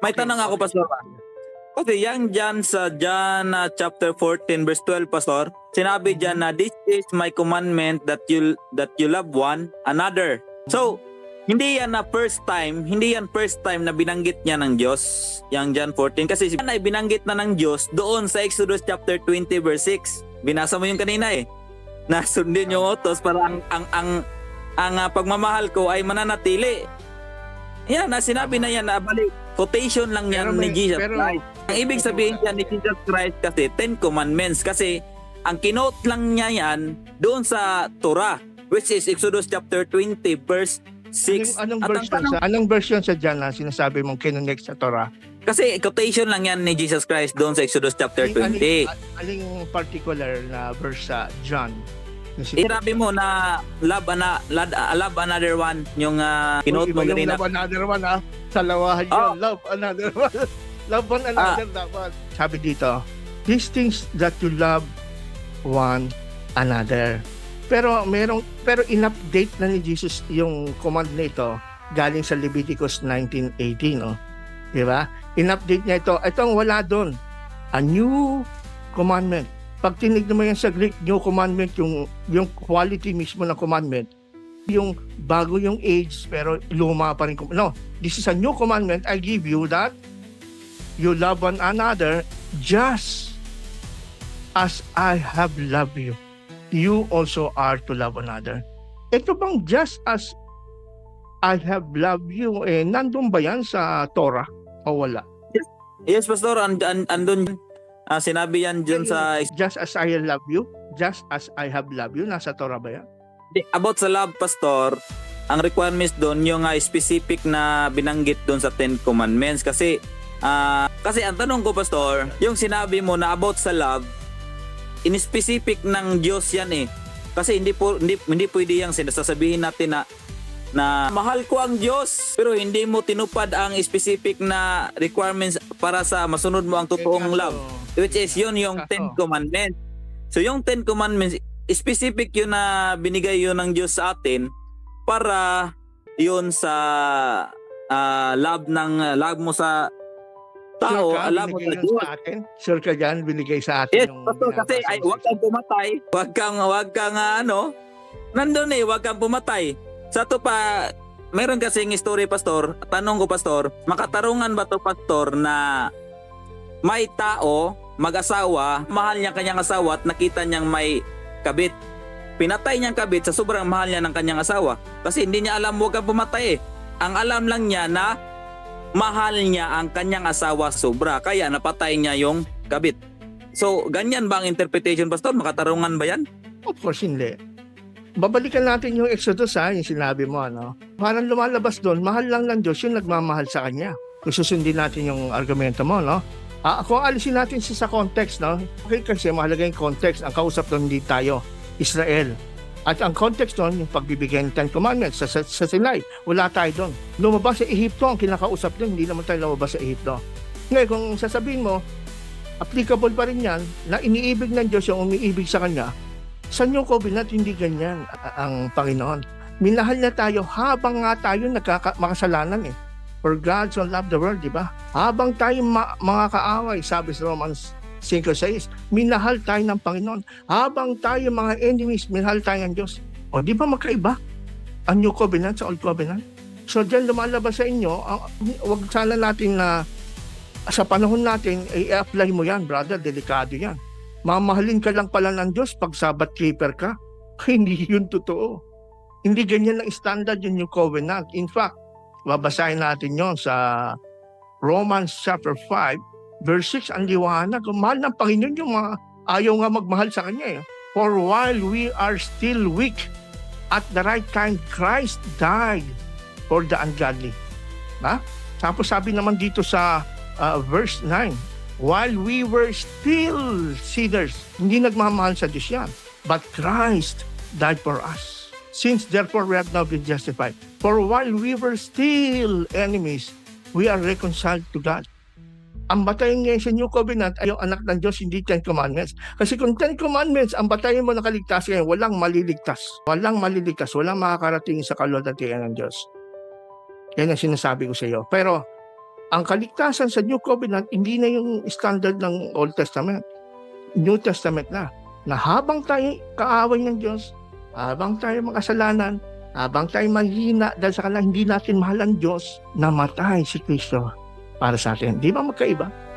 May tanong ako, Pastor. Kasi yang dyan sa John chapter 14 verse 12, Pastor, sinabi dyan na this is my commandment that you love one another. So, hindi yan first time na binanggit niya ng Diyos, yang John 14. Kasi yan ay binanggit na ng Diyos doon sa Exodus chapter 20 verse 6. Binasa mo yung kanina na sundin yung utos para ang pagmamahal ko ay mananatili. Yan, sinabi na yan na balik. Quotation lang yan ni Jesus Christ. Ang ibig sabihin yan ni Jesus Christ kasi 10 commandments. Kasi ang kinote lang niya yan doon sa Torah, which is Exodus chapter 20 verse 6. Anong version sa John na sinasabi mong kinonect sa Torah? Kasi quotation lang yan ni Jesus Christ doon sa Exodus chapter 20. Aling particular na verse sa John? Sinabi mo na love another one, yung kinote mo ganina. Love another one Salawahan yun. Love another one. Love one another dapat. Sabi dito, these things that you love one another. Pero in-update na ni Jesus yung command nito galing sa Leviticus 19:18, no? Di ba? In-update niya ito. Ito ang wala doon. A new commandment. Pag tinignan mo yan sa Greek, new commandment, yung quality mismo ng commandment, yung bago yung age, pero luma pa rin. No, this is a new commandment I give you that you love one another just as I have loved you. You also are to love another. Ito bang just as I have loved you, nandun ba yan sa Torah o wala? Yes, Pastor, andun. Sinabi yan dyan sa... Just as I love you? Just as I have loved you? Nasa Torah ba yan? About sa love, Pastor, ang requirements doon, yung specific na binanggit doon sa 10 Commandments. Kasi ang tanong ko, Pastor, yung sinabi mo na about sa love, in specific ng Diyos yan Kasi hindi pwede yung sinasabihin natin na mahal ko ang Diyos, pero hindi mo tinupad ang specific na requirements para sa masunod mo ang totoong love, which is yun yung 10 Commandments. So yung 10 Commandments, specific yun na binigay yun ng Diyos sa atin para yun sa love mo sa tao, love mo sa Diyos. Sure ka dyan, binigay sa atin. Yes, Pastor, kasi huwag kang pumatay. Huwag kang nandun huwag kang pumatay. Sa to pa, meron kasing story, Pastor. Tanong ko, Pastor, makatarungan ba to, Pastor, na may tao, mag-asawa, mahal niya kanyang asawa at nakita niyang may kabit. Pinatay niyang kabit sa sobrang mahal niya ng kanyang asawa. Kasi hindi niya alam, huwag kang pumatay Ang alam lang niya na mahal niya ang kanyang asawa sobra. Kaya napatay niya yung kabit. So, ganyan ba ang interpretation, Pastor? Makatarungan ba yan? Of course, hindi. Babalikan natin yung Exodus yung sinabi mo, Parang lumalabas doon, mahal lang ng Diyos yung nagmamahal sa Kanya. Kung susundin natin yung argumento mo, kung alisin natin sa context, Okay, kasi mahalaga yung context. Ang kausap doon hindi tayo, Israel. At ang context doon, yung pagbibigay ng 10 Commandments sa Sinai, wala tayo doon. Lumabas sa Ehipto ang kinakausap doon, hindi naman tayo lumabas sa Ehipto. Ngayon, kung sasabihin mo, applicable pa rin yan, na iniibig ng Diyos yung umiibig sa Kanya, sa New Covenant, hindi ganyan ang Panginoon. Minahal niya tayo habang nga tayo makasalanan For God so loved the world, di ba? Habang tayo mga kaaway, sabi sa Romans 5:6, minahal tayo ng Panginoon. Habang tayo mga enemies, minahal tayo ng Diyos. O di ba magkaiba ang New Covenant sa Old Covenant? So diyan lumalabas sa inyo, wag sana natin na sa panahon natin, i-apply mo yan, brother, delikado yan. Mamahalin ka lang pala ng Diyos pag Sabbath keeper ka. Hindi yun totoo. Hindi ganyan ang standard yung New Covenant. In fact, babasahin natin yon sa Romans chapter 5, verse 6, ang liwanag. Mahal ng Panginoon yung ayaw nga magmahal sa Kanya. For while we are still weak, at the right time, Christ died for the ungodly. Tapos sabi naman dito sa verse 9, while we were still sinners, hindi nagmamahal sa Diyos yan. But Christ died for us. Since therefore we have now been justified. For while we were still enemies, we are reconciled to God. Ang batayan ngayon sa New Covenant ay yung anak ng Diyos, hindi 10 Commandments. Kasi kung 10 Commandments, ang batayan mo nakaligtas ngayon, walang maliligtas. Walang maliligtas, walang makakarating sa kalwalhatian ng Diyos. Yan ang sinasabi ko sa iyo. Pero Ang kaligtasan sa New Covenant, hindi na yung standard ng Old Testament. New Testament na. Na habang tayo kaaway ng Diyos, habang tayo makasalanan, habang tayo mahina dahil sa kanila hindi natin mahal ang Diyos, namatay si Kristo para sa atin. Di ba magkaiba?